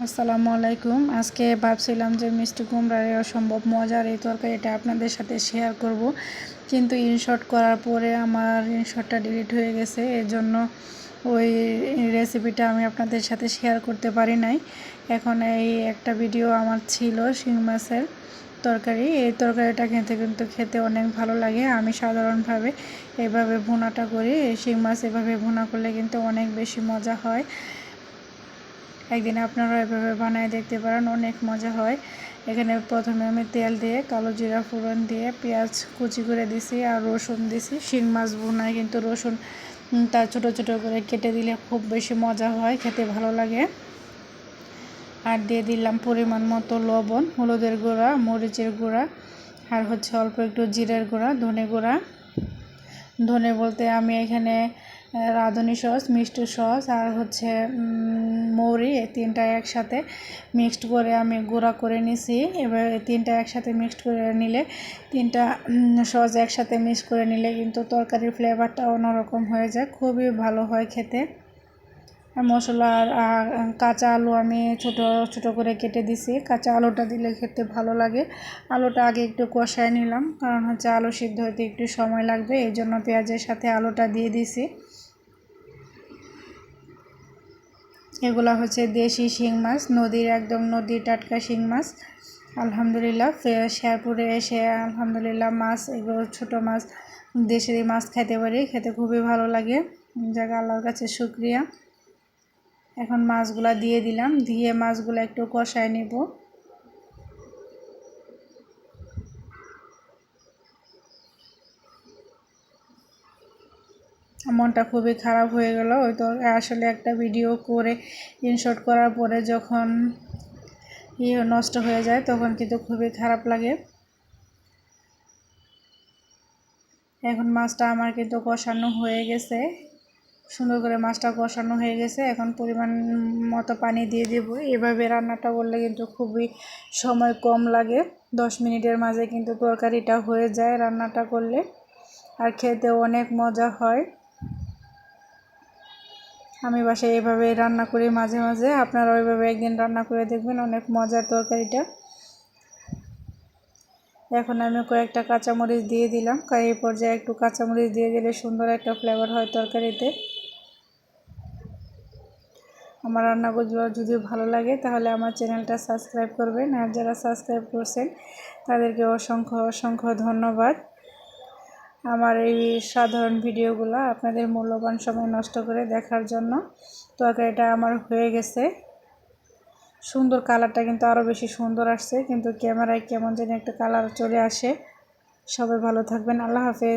আসসালামু আলাইকুম। আজকে ভাবছিলাম যে মিষ্টি কুমড়ার অসম্ভব মজার এই তরকারিটা আপনাদের সাথে শেয়ার করব, কিন্তু ইনশর্ট করার পরে আমার ইনশর্টটা ডিলিট হয়ে গেছে। এর জন্য ওই রেসিপিটা আমি আপনাদের সাথে শেয়ার করতে পারি নাই। এখন এই একটা ভিডিও আমার ছিল শিং মাছের তরকারি। এই তরকারিটা খেতে অনেক ভালো লাগে। আমি সাধারণভাবে এভাবে ভুনাটা করি। শিং মাছ এভাবে ভুনা করলে কিন্তু অনেক বেশি মজা হয়। একদিন আপনারা এভাবে বানায় দেখতে পারেন, অনেক মজা হয়। এখানে প্রথমে আমি তেল দিয়ে কালো জিরা ফোড়ন দিয়ে পেঁয়াজ কুচি করে দিছি আর রসুন দিছি। শিং মাছ ভুনায় কিন্তু রসুন তা ছোটো ছোটো করে কেটে দিলে খুব বেশি মজা হয়, খেতে ভালো লাগে। আর দিয়ে দিলাম পরিমাণ মতো লবণ, হলুদের গুঁড়া, মরিচের গুঁড়া, আর অল্প একটু জিরের গুঁড়া, ধনে গুঁড়া। ধনে বলতে আমি এখানে রাঁধুনি সস, মিষ্টি সস আর মৌরি, এই তিনটা একসাথে মিক্সড করে আমি গুঁড়া করে নিছি। এবার তিনটা একসাথে মিক্সড করে নিলে, তিনটা সস একসাথে মিক্স করে নিলে কিন্তু তরকারির ফ্লেভারটা অন্যরকম হয়ে যায়, খুবই ভালো হয় খেতে। মশলা আর কাঁচা আলু আমি ছোট ছোট করে কেটে দিছি। কাঁচা আলুটা দিলে খেতে ভালো লাগে। আলুটা আগে একটু কষায় নিলাম, কারণ আলু সিদ্ধ হতে একটু সময় লাগবে, এই জন্য পেঁয়াজের সাথে আলুটা দিয়ে দিছি। এগুলো দেশি শিং মাছ, নদীর টাটকা শিং মাছ। আলহামদুলিল্লাহ, শেরপুরে এসে আলহামদুলিল্লাহ মাছ, এগুলো ছোটো মাছ, দেশেরই মাছ খেতে পারি, খেতে খুবই ভালো লাগে। জায়গা আল্লাহর কাছে শুকরিয়া। এখন মাছগুলা দিয়ে দিলাম, দিয়ে মাছগুলো একটু কষায় নিব। মনটা খুবই খারাপ হয়ে গেল। ওই তো আসলে একটা ভিডিও করে ইনশর্ট করার পরে যখন নষ্ট হয়ে যায় তখন কিন্তু খুবই খারাপ লাগে। এখন মাছটা আমার কিন্তু কষানো হয়ে গেছে, সুন্দর করে মাছটা কষানো হয়ে গেছে। এখন পরিমাণ মতো পানি দিয়ে দেব। এভাবে রান্নাটা করলে কিন্তু খুবই সময় কম লাগে, 10 মিনিটের মাঝে কিন্তু তরকারিটা হয়ে যায় রান্নাটা করলে, আর খেতেও অনেক মজা হয়। আমি বাসায় এভাবে রান্না করি মাঝে মাঝে, আপনারা ওইভাবে একদিন রান্না করে দেখবেন, অনেক মজার তরকারিটা। এখন আমি কয়েকটা কাঁচামরিচ দিয়ে দিলাম, এই পর্যায়ে একটু কাঁচামরিচ দিয়ে দিলে সুন্দর একটা ফ্লেভার হয় তরকারিতে। আমার রান্নাগুলো যদি ভালো লাগে তাহলে আমার চ্যানেলটা সাবস্ক্রাইব করবেন, আর যারা সাবস্ক্রাইব করছেন তাদেরকে অসংখ্য অসংখ্য ধন্যবাদ। আমার এই সাধারণ ভিডিওগুলো আপনাদের মূল্যবান সময় নষ্ট করে দেখার জন্য। তরকারিটা আমার হয়ে গেছে, সুন্দর কালারটা কিন্তু আরও বেশি সুন্দর আসছে, কিন্তু ক্যামেরায় কেমন যেন একটা কালার চলে আসে। সবাই ভালো থাকবেন, আল্লাহ হাফেজ।